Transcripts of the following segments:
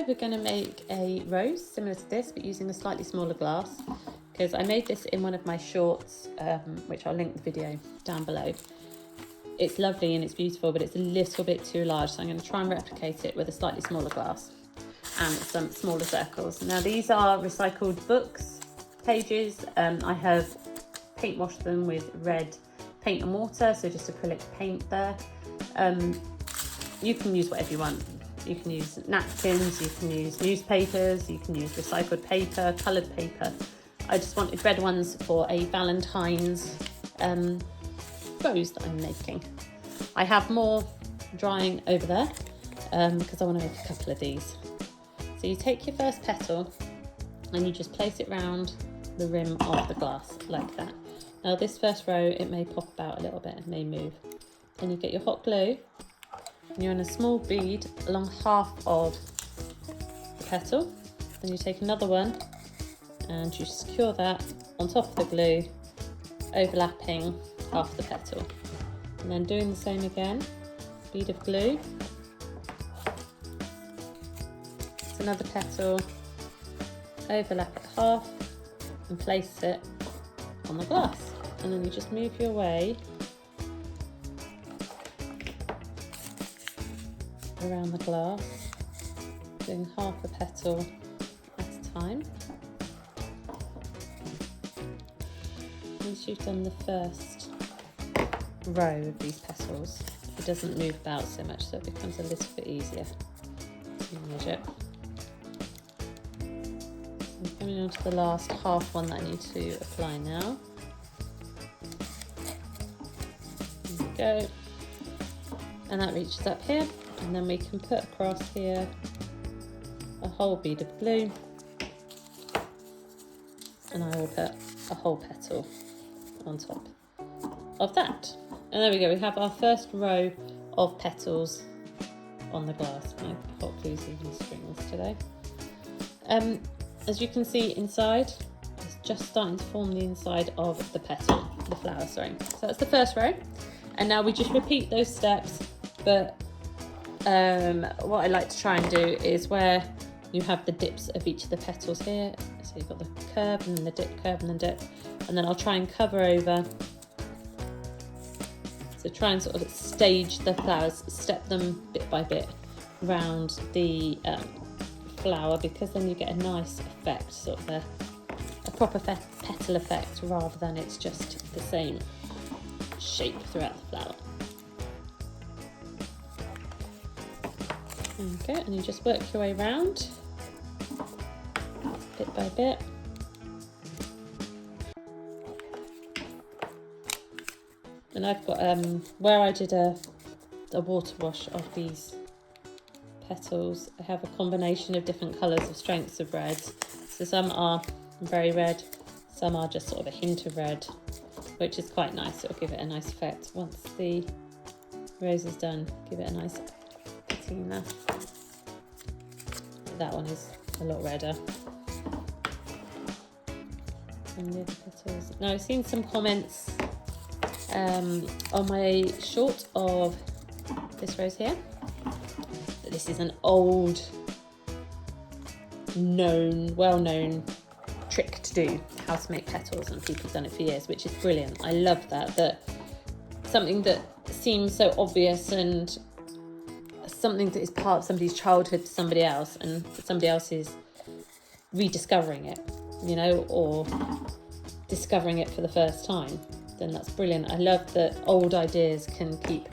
we're going to make a rose similar to this, but using a slightly smaller glass, because I made this in one of my shorts, which I'll link the video down below. It's lovely and it's beautiful, but it's a little bit too large, so I'm going to try and replicate it with a slightly smaller glass and some smaller circles. Now these are recycled books pages. I have paint washed them with red paint and water, so just acrylic paint there. You can use whatever you want. You can use napkins, you can use newspapers, you can use recycled paper, coloured paper. I just wanted red ones for a Valentine's rose that I'm making. I have more drying over there because I want to make a couple of these. So you take your first petal and you just place it round the rim of the glass like that. Now this first row, it may pop about a little bit, it may move. Then you get your hot glue and you're in a small bead along half of the petal. Then you take another one and you secure that on top of the glue, overlapping half the petal. And then doing the same again, bead of glue. It's another petal, overlap it half and place it on the glass. And then you just move your way around the glass, doing half a petal at a time. Once you've done the first row of these petals, it doesn't move about so much, so it becomes a little bit easier to manage it. So I'm coming on to the last half one that I need to apply now. There we go. And that reaches up here, and then we can put across here a whole bead of glue, and I will put a whole petal on top of that. And there we go, we have our first row of petals on the glass. My hot glue's using strings today. As you can see inside, it's just starting to form the inside of the petal, the flower, sorry. So that's the first row. And now we just repeat those steps, but what I like to try and do is where you have the dips of each of the petals here. So you've got the curve and then the dip, curve and then dip. And then I'll try and cover over. So try and sort of stage the flowers, step them bit by bit around the flower, because then you get a nice effect, sort of a proper petal effect, rather than it's just the same shape throughout the flower. Okay, and you just work your way around bit by bit. And I've got where I did a water wash of these petals, I have a combination of different colours of strengths of reds. So some are very red, some are just sort of a hint of red, which is quite nice. It'll give it a nice effect. Once the rose is done, give it a nice patina. That one is a lot redder than the other petals. Now I've seen some comments on my short of this rose here, that this is an old, well-known trick to do, how to make petals, and people have done it for years, which is brilliant. I love that something that seems so obvious and something that is part of somebody's childhood to somebody else, and somebody else is rediscovering it, you know, or discovering it for the first time, then that's brilliant. I love that old ideas can keep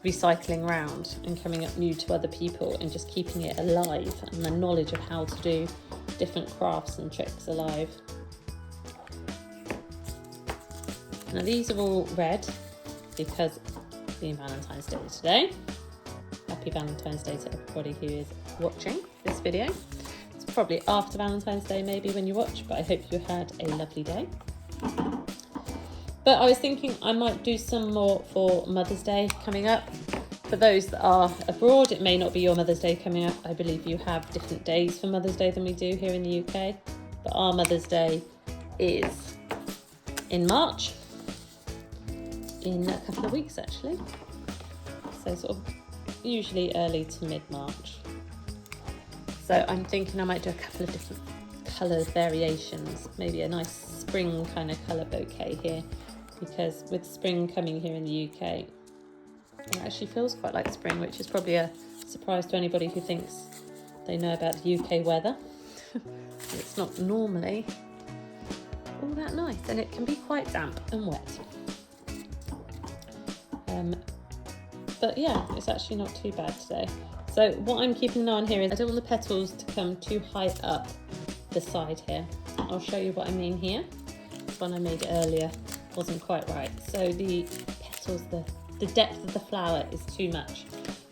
recycling around and coming up new to other people and just keeping it alive, and the knowledge of how to do different crafts and tricks alive. Now these are all red because being Valentine's Day today. Happy Valentine's Day to everybody who is watching this video. It's probably after Valentine's Day maybe when you watch, but I hope you had a lovely day. But I was thinking I might do some more for Mother's Day coming up. For those that are abroad, it may not be your Mother's Day coming up. I believe you have different days for Mother's Day than we do here in the UK. But our Mother's Day is in March, in a couple of weeks actually. So sort of usually early to mid-March. So I'm thinking I might do a couple of different colour variations, maybe a nice spring kind of colour bouquet here, because with spring coming here in the UK, it actually feels quite like spring, which is probably a surprise to anybody who thinks they know about the UK weather. It's not normally all that nice, and it can be quite damp and wet. But yeah, it's actually not too bad today. So what I'm keeping an eye on here is I don't want the petals to come too high up the side here. I'll show you what I mean here. This one I made earlier wasn't quite right. So the petals, the depth of the flower is too much.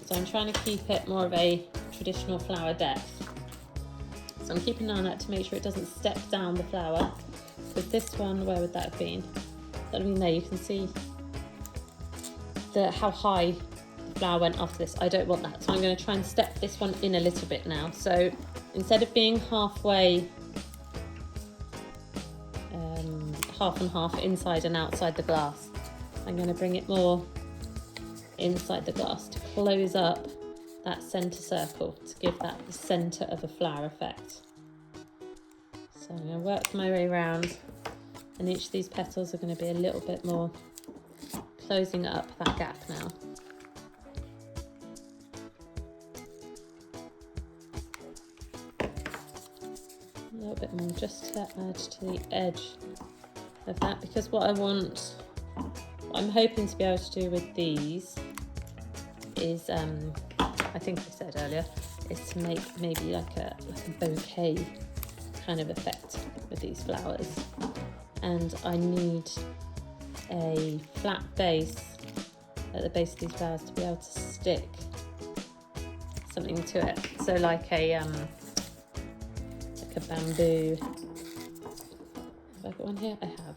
So I'm trying to keep it more of a traditional flower depth. So I'm keeping an eye on that to make sure it doesn't step down the flower. With this one, where would that have been? That would have been there. You can see how high the flower went after this. I don't want that. So I'm going to try and step this one in a little bit now. So instead of being halfway, half and half inside and outside the glass, I'm going to bring it more inside the glass to close up that centre circle, to give that the centre of a flower effect. So I'm going to work my way around, and each of these petals are going to be a little bit more closing up that gap now. A little bit more just to add to the edge of that, because what I'm hoping to be able to do with these is, I think I said earlier, is to make maybe like a bouquet kind of effect with these flowers. And I need a flat base at the base of these flowers to be able to stick something to it. So like a bamboo. Have I got one here? I have.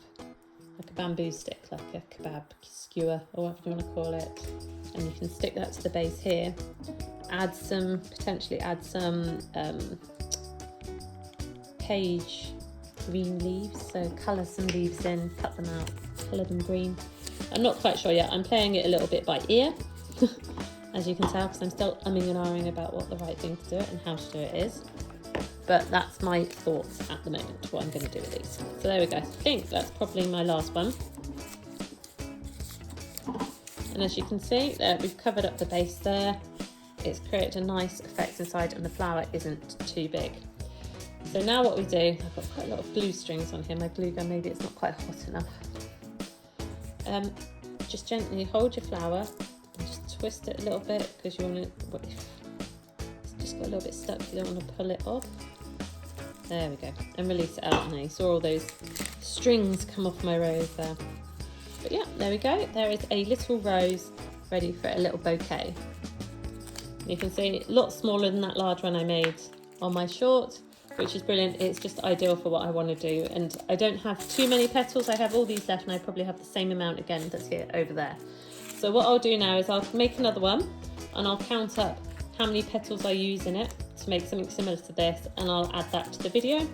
Like a bamboo stick, like a kebab skewer, or whatever you want to call it. And you can stick that to the base here. Potentially add some page green leaves. So colour some leaves in, cut them out, colour them green. I'm not quite sure yet. I'm playing it a little bit by ear, as you can tell, because I'm still umming and ahhing about what the right thing to do it and how to do it is. But that's my thoughts at the moment, what I'm going to do with these. So there we go. I think that's probably my last one. And as you can see, we've covered up the base there. It's created a nice effect inside, and the flower isn't too big. So now what we do, I've got quite a lot of glue strings on here. My glue gun, maybe it's not quite hot enough. Just gently hold your flower and just twist it a little bit, because you want to, it's just got a little bit stuck, you don't want to pull it off. There we go, and release it out. Now you saw all those strings come off my rose there. But yeah, there we go. There is a little rose ready for a little bouquet. You can see a lot smaller than that large one I made on my short, which is brilliant. It's just ideal for what I want to do. And I don't have too many petals. I have all these left, and I probably have the same amount again that's here over there. So what I'll do now is I'll make another one, and I'll count up how many petals I use in it to make something similar to this, and I'll add that to the video.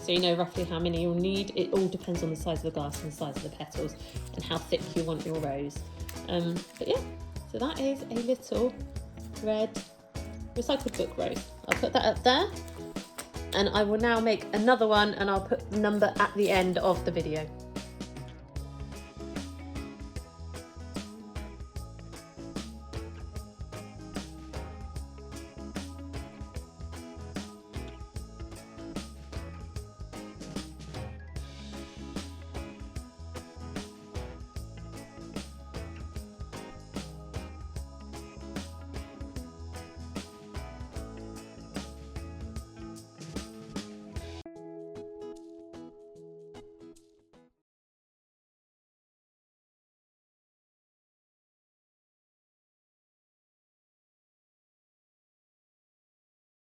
So you know roughly how many you'll need. It all depends on the size of the glass and the size of the petals and how thick you want your rose. But yeah, so that is a little red recycled book rose. I'll put that up there, and I will now make another one, and I'll put the number at the end of the video.